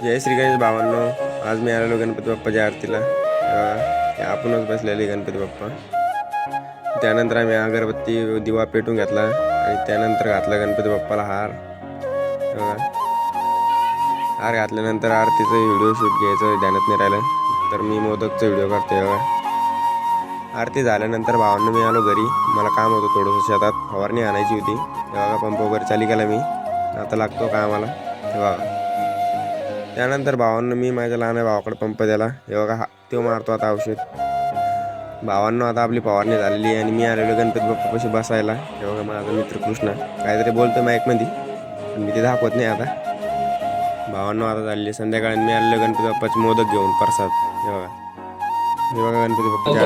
जय श्री गणेश भावांनो. आज मी आलेलो गणपती बाप्पाच्या आरतीला. आपणच बसलेले गणपती बाप्पा. त्यानंतर आम्ही अगरबत्ती दिवा पेटून घेतला आणि त्यानंतर घातला गणपती बाप्पाला हार. हार घातल्यानंतर आरतीचं व्हिडिओ शूट घ्यायचं ध्यानात नाही राहिलं, तर मी मोदकचा व्हिडिओ करतोय. आरती झाल्यानंतर भावांना मी आलो घरी. मला काम होतं थोडंसं, शेतात फवारणी आणायची होती. तेव्हा पंप वगैरे चालू केला मी. आता लागतो कामाला. तेव्हा त्यानंतर भावांना मी माझ्या लहान भावाकडे पंप द्याला. हे बघा, तो मारतो आता औषध. भावांना आता आपली फवारणी झालेली आहे आणि मी आलेलो गणपती बाप्पापाशी बसायला. हे बघा माझा मित्र कृष्णा काहीतरी बोलतो माईकमध्ये, पण मी ते दाखवत नाही आता. भावांना आता झालेली संध्याकाळी मी आलेलो गणपती बाप्पाचे मोदक घेऊन प्रसाद. हे बघा, हे बघा गणपती बाप्पाची